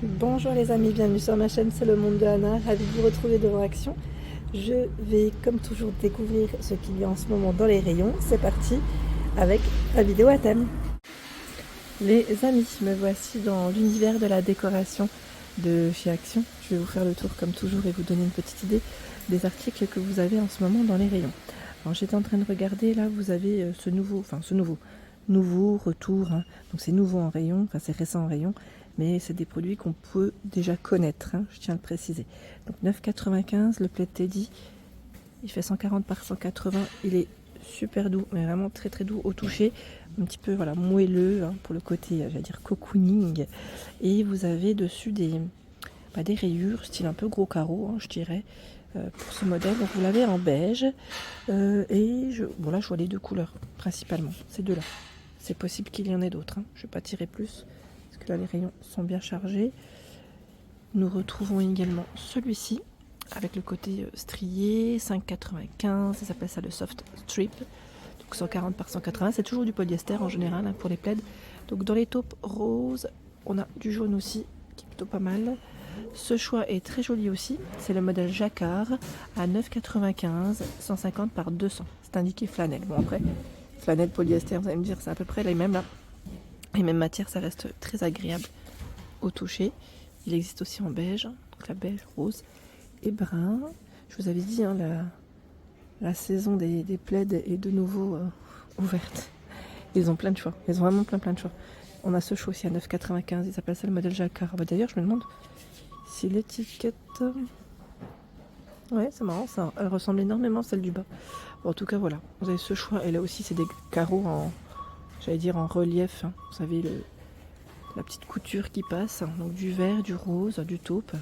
Bonjour les amis, bienvenue sur ma chaîne, c'est le monde de Anna, ravie de vous retrouver devant Action. Je vais comme toujours découvrir ce qu'il y a en ce moment dans les rayons. C'est parti avec la vidéo à thème. Les amis, me voici dans l'univers de la décoration de chez Action. Je vais vous faire le tour comme toujours et vous donner une petite idée des articles que vous avez en ce moment dans les rayons. Alors j'étais en train de regarder, là vous avez ce nouveau retour, hein. Donc c'est nouveau en rayon, enfin c'est récent en rayon, mais c'est des produits qu'on peut déjà connaître, hein, je tiens à le préciser. Donc 9,95 le plaid Teddy, il fait 140 par 180, il est super doux, mais vraiment très très doux au toucher, un petit peu voilà moelleux, hein, pour le côté, j'allais dire cocooning. Et vous avez dessus des rayures, style un peu gros carreau, hein, je dirais, pour ce modèle. Donc vous l'avez en beige, et là je vois les deux couleurs principalement, ces deux là. C'est possible qu'il y en ait d'autres, hein. Je ne vais pas tirer plus, parce que là les rayons sont bien chargés. Nous retrouvons également celui-ci, avec le côté strié, 5,95, ça s'appelle ça le soft strip. Donc 140 par 180, c'est toujours du polyester en général, hein, pour les plaids. Donc dans les taupes roses, on a du jaune aussi, qui est plutôt pas mal. Ce choix est très joli aussi, c'est le modèle Jacquard à 9,95, 150 par 200. C'est indiqué flanelle. Bon après, flanelle, polyester, vous allez me dire, c'est à peu près les mêmes là. Les mêmes matières, ça reste très agréable au toucher. Il existe aussi en beige, donc la beige, rose et brun. Je vous avais dit, hein, la saison des plaids est de nouveau ouverte. Ils ont plein de choix, ils ont vraiment plein de choix. On a ce choix aussi à 9,95, il s'appelle ça le modèle Jacquard. D'ailleurs, je me demande si l'étiquette... Ouais, c'est marrant ça, elle ressemble énormément à celle du bas. Bon, en tout cas, voilà, vous avez ce choix. Et là aussi, c'est des carreaux en, j'allais dire, en relief, hein. Vous savez, la petite couture qui passe, hein. Donc du vert, du rose, du taupe.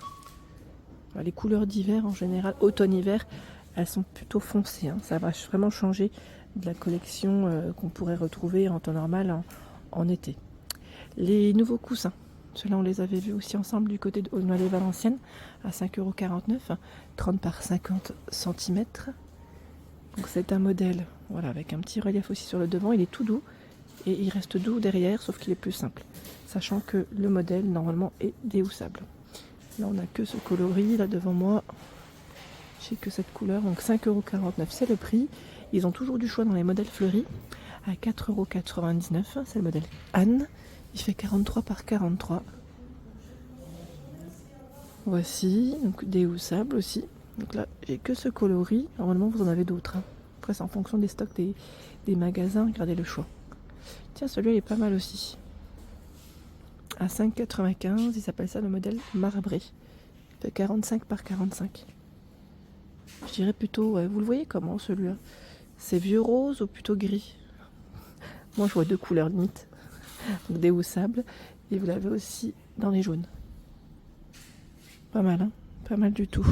Les couleurs d'hiver en général, automne-hiver, elles sont plutôt foncées, hein. Ça va vraiment changer de la collection qu'on pourrait retrouver en temps normal en été. Les nouveaux coussins, ceux-là on les avait vus aussi ensemble du côté de Aulnoy-les-Valenciennes à 5,49 €, 30 par 50 cm. Donc c'est un modèle, voilà, avec un petit relief aussi sur le devant. Il est tout doux et il reste doux derrière, sauf qu'il est plus simple, sachant que le modèle normalement est déhoussable. Là on n'a que ce coloris là devant moi, j'ai que cette couleur. Donc 5,49 € c'est le prix. Ils ont toujours du choix dans les modèles fleuris à 4,99 €. C'est le modèle Anne, il fait 43 par 43. Voici, donc déhoussable aussi. Donc là j'ai que ce coloris, normalement vous en avez d'autres, hein. Après c'est en fonction des stocks des magasins, regardez le choix. Tiens, celui-là il est pas mal aussi, à 5,95 €, il s'appelle ça le modèle marbré, il fait 45 par 45. Je dirais plutôt, ouais, vous le voyez comment celui-là? C'est vieux rose ou plutôt gris? Moi je vois deux couleurs limite, donc déhoussable, et vous l'avez aussi dans les jaunes. Pas mal, hein, pas mal du tout.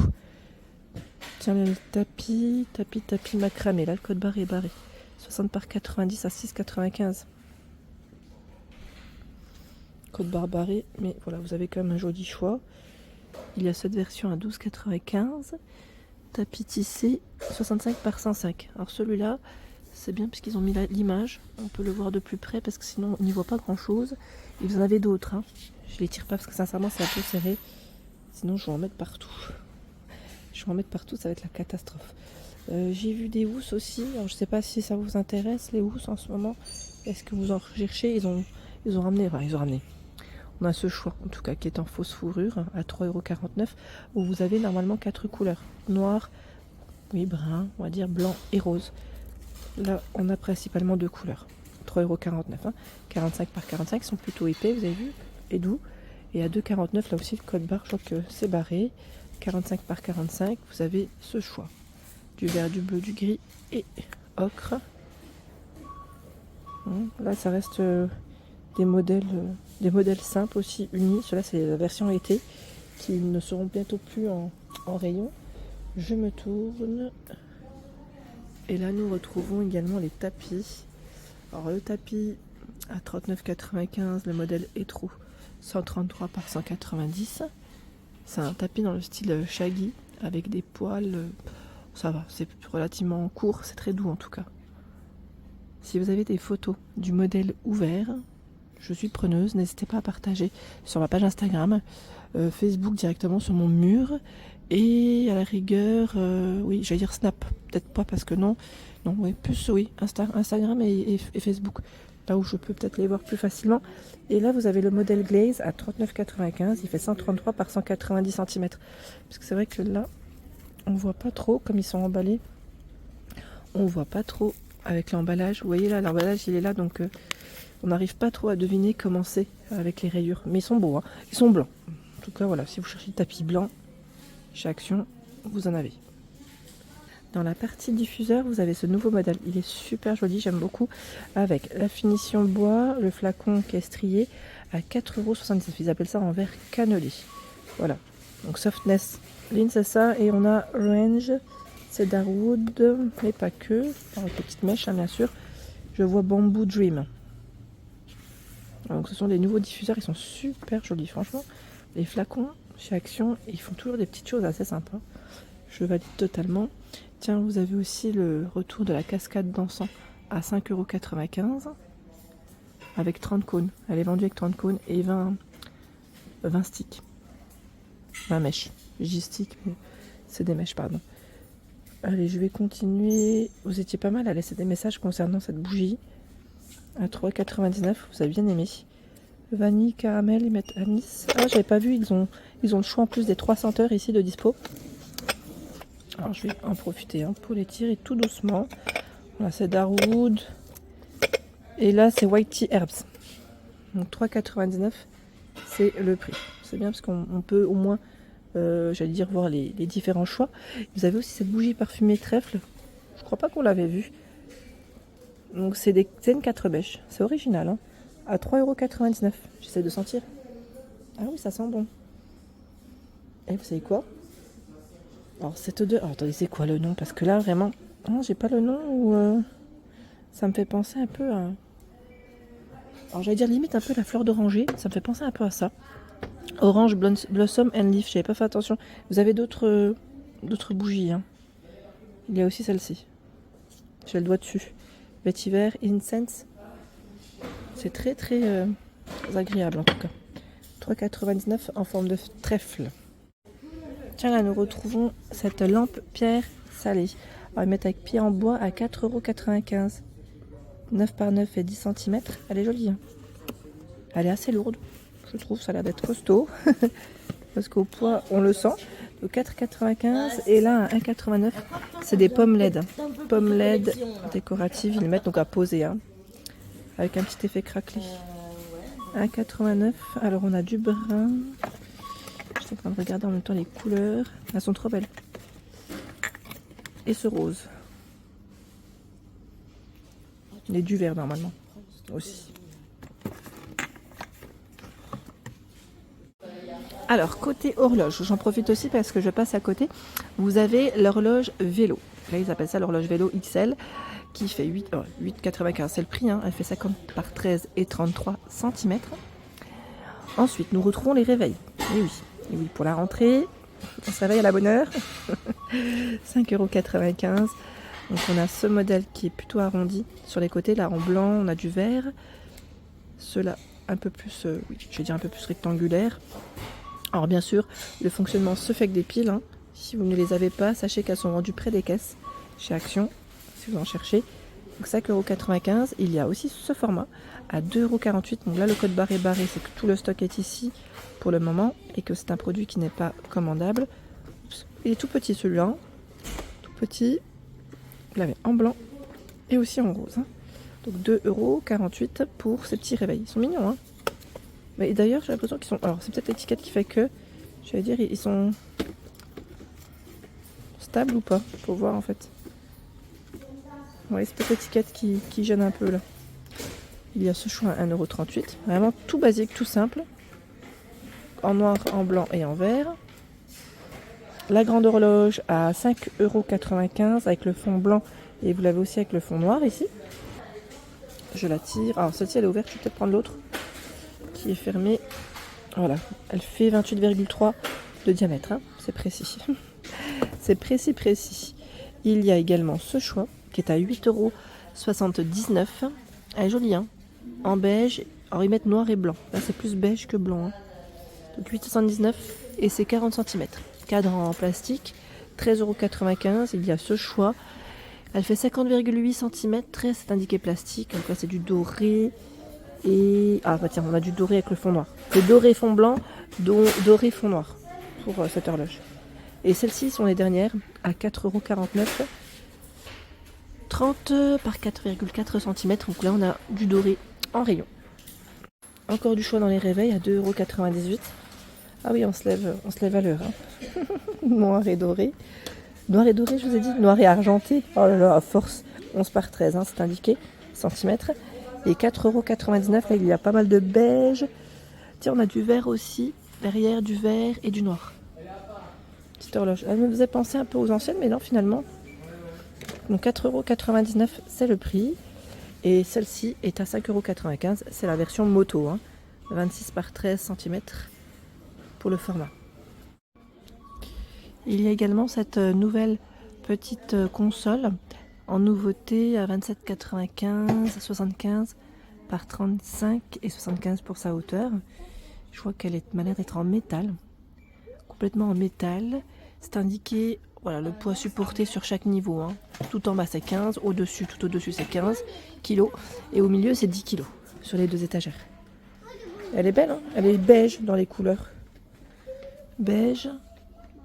Tiens, le tapis macramé, là le code barre est barré. 60 par 90 à 6,95. Code barre barré, mais voilà, vous avez quand même un joli choix. Il y a cette version à 12,95. Tapis tissé 65 par 105. Alors celui-là, c'est bien puisqu'ils ont mis l'image. On peut le voir de plus près parce que sinon on n'y voit pas grand-chose. Et vous en avez d'autres, hein. Je les tire pas parce que sincèrement c'est un peu serré. Sinon je vais en mettre partout. Je vais en mettre partout, ça va être la catastrophe. J'ai vu des housses aussi. Alors je sais pas si ça vous intéresse, les housses en ce moment. Est-ce que vous en recherchez? Ils ont ramené, enfin ils ont ramené. On a ce choix, en tout cas, qui est en fausse fourrure à 3,49 €, où vous avez normalement 4 couleurs. Noir, oui, brun, on va dire blanc et rose. Là, on a principalement deux couleurs. 3,49 €, hein. 45 par 45, sont plutôt épais, vous avez vu, et doux. Et à 2,49 €, là aussi, le code barre, je crois que c'est barré. 45 par 45, vous avez ce choix. Du vert, du bleu, du gris et ocre. Là, ça reste... des modèles simples aussi unis. Cela c'est la version été qui ne seront bientôt plus en rayon. Je me tourne et là nous retrouvons également les tapis. Alors le tapis à 39,95, le modèle Etro, 133 par 190. C'est un tapis dans le style shaggy avec des poils. Ça va, c'est relativement court, c'est très doux en tout cas. Si vous avez des photos du modèle ouvert, je suis preneuse, n'hésitez pas à partager sur ma page Instagram. Facebook directement sur mon mur. Et à la rigueur, oui, j'allais dire Snap, peut-être pas parce que non, oui, plus oui, Instagram et Facebook, là où je peux peut-être les voir plus facilement. Et là, vous avez le modèle Glaze à 39,95, il fait 133 par 190 cm. Parce que c'est vrai que là, on voit pas trop comme ils sont emballés. On voit pas trop avec l'emballage. Vous voyez là, l'emballage il est là, donc on n'arrive pas trop à deviner comment c'est avec les rayures. Mais ils sont beaux, hein. Ils sont blancs. En tout cas, voilà, si vous cherchez le tapis blanc, chez Action, vous en avez. Dans la partie diffuseur, vous avez ce nouveau modèle. Il est super joli, j'aime beaucoup. Avec la finition bois, le flacon qui est strié à 4,79 €. Ils appellent ça en verre cannelé. Voilà. Donc Softness Lean, c'est ça. Et on a Orange, Cedarwood, mais pas que. Avec les petites mèches, hein, bien sûr. Je vois Bamboo Dream. Donc ce sont les nouveaux diffuseurs, ils sont super jolis. Franchement, les flacons chez Action, ils font toujours des petites choses assez sympas. Je valide totalement. Tiens, vous avez aussi le retour de la cascade d'encens à 5,95 € avec 30 cônes. Elle est vendue avec 30 cônes et 20 sticks. 20 mèches. Je dis sticks, mais c'est des mèches, pardon. Allez, je vais continuer. Vous étiez pas mal à laisser des messages concernant cette bougie. À 3,99 €, vous avez bien aimé. Vanille, caramel, ils mettent anis. Ah, j'avais pas vu, ils ont le choix en plus des 3 senteurs ici de dispo. Alors je vais en profiter pour les tirer tout doucement. Voilà, c'est Darwood. Et là, c'est White Tea Herbs. Donc 3,99 €, c'est le prix. C'est bien parce qu'on peut au moins, j'allais dire, voir les différents choix. Vous avez aussi cette bougie parfumée trèfle. Je crois pas qu'on l'avait vue. Donc c'est une 4 bêches. C'est original, hein. À 3,99 €. J'essaie de sentir. Ah oui, ça sent bon. Et vous savez quoi? Alors cette odeur... Alors, attendez, c'est quoi le nom? Parce que là, vraiment... Non, j'ai pas le nom ou... Ça me fait penser un peu à... Alors j'allais dire limite un peu la fleur d'oranger. Ça me fait penser un peu à ça. Orange Blossom and Leaf. J'avais pas fait attention. Vous avez d'autres bougies, hein. Il y a aussi celle-ci. J'ai le doigt dessus. Vétiver Incense. C'est très très agréable en tout cas. 3,99 € en forme de trèfle. Tiens, là nous retrouvons cette lampe pierre salée. On va mettre avec pied en bois à 4,95 €. 9 par 9 et 10 cm. Elle est jolie, hein. Elle est assez lourde, je trouve. Ça a l'air d'être costaud. Parce qu'au poids, on le sent. Donc 4,95 € et là 1,89 €. C'est des pommes LED. Pommes LED décoratives. Ils les mettent donc à poser, hein, avec un petit effet craquelé. 1,89 €. Alors on a du brun. Je suis en train de regarder en même temps les couleurs. Elles sont trop belles. Et ce rose. Et du vert normalement aussi. Alors côté horloge, j'en profite aussi parce que je passe à côté. Vous avez l'horloge vélo. Là ils appellent ça l'horloge vélo XL qui fait 8,95 €. C'est le prix, hein. Elle fait 50 par 13 et 33 cm. Ensuite nous retrouvons les réveils. Et oui, pour la rentrée, on se réveille à la bonne heure. 5,95 €. Donc on a ce modèle qui est plutôt arrondi sur les côtés. Là en blanc, on a du vert. Ceux-là un peu plus, je vais dire un peu plus rectangulaire. Alors bien sûr, le fonctionnement se fait avec des piles, hein. Si vous ne les avez pas, sachez qu'elles sont vendues près des caisses chez Action, si vous en cherchez. Donc 5,95 €. Il y a aussi ce format à 2,48 €. Donc là, le code barré, c'est que tout le stock est ici pour le moment et que c'est un produit qui n'est pas commandable. Il est tout petit celui-là, tout petit. Vous l'avez en blanc et aussi en rose, hein. Donc 2,48 € pour ces petits réveils. Ils sont mignons, hein. Mais d'ailleurs, j'ai l'impression qu'ils sont... Alors, c'est peut-être l'étiquette qui fait que... Je vais dire, ils sont... stables ou pas? Faut voir, en fait. Oui, c'est peut-être l'étiquette qui gêne un peu, là. Il y a ce choix à 1,38 €. Vraiment tout basique, tout simple. En noir, en blanc et en vert. La grande horloge à 5,95 € avec le fond blanc. Et vous l'avez aussi avec le fond noir, ici. Je la tire. Alors, celle-ci, elle est ouverte. Je vais peut-être prendre l'autre qui est fermée. Voilà. Elle fait 28,3 de diamètre, hein. C'est précis. C'est précis. Il y a également ce choix qui est à 8,79 €. Elle est jolie, hein. En beige. Alors, ils mettent noir et blanc. Là, c'est plus beige que blanc, hein. Donc 8,79 et c'est 40 cm. Cadre en plastique, 13,95 €. Il y a ce choix. Elle fait 50,8 cm, c'est indiqué plastique. Donc là c'est du doré. Et ah bah tiens, on a du doré avec le fond noir. C'est doré fond blanc, doré fond noir pour cette horloge. Et celles-ci sont les dernières à 4,49 €. 30 par 4,4 cm. Donc là on a du doré en rayon. Encore du choix dans les réveils à 2,98 €. Ah oui, on se lève à l'heure. Hein. Noir et doré. Noir et doré, je vous ai dit, noir et argenté. Oh là là, à force. 11 par 13, hein, c'est indiqué. Centimètres. Et 4,99 €. Là, il y a pas mal de beige. Tiens, on a du vert aussi. Derrière, du vert et du noir. Petite horloge. Elle me faisait penser un peu aux anciennes, mais non, finalement. Donc 4,99 €, c'est le prix. Et celle-ci est à 5,95 €. C'est la version moto. Hein. 26 par 13 cm pour le format. Il y a également cette nouvelle petite console en nouveauté à 27,95 €, 75 par 35 et 75 pour sa hauteur. Je vois qu'elle m'a l'air d'être en métal, complètement en métal. C'est indiqué, voilà, le poids supporté sur chaque niveau. Hein. Tout en bas c'est 15, au-dessus, tout au-dessus c'est 15 kg et au milieu c'est 10 kg sur les deux étagères. Elle est belle, hein, elle est beige dans les couleurs. Beige.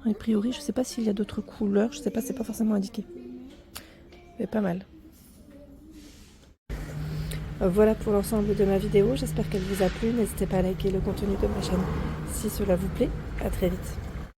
A priori, je ne sais pas s'il y a d'autres couleurs, je ne sais pas, c'est pas forcément indiqué. Mais pas mal. Voilà pour l'ensemble de ma vidéo, j'espère qu'elle vous a plu. N'hésitez pas à liker le contenu de ma chaîne si cela vous plaît. À très vite.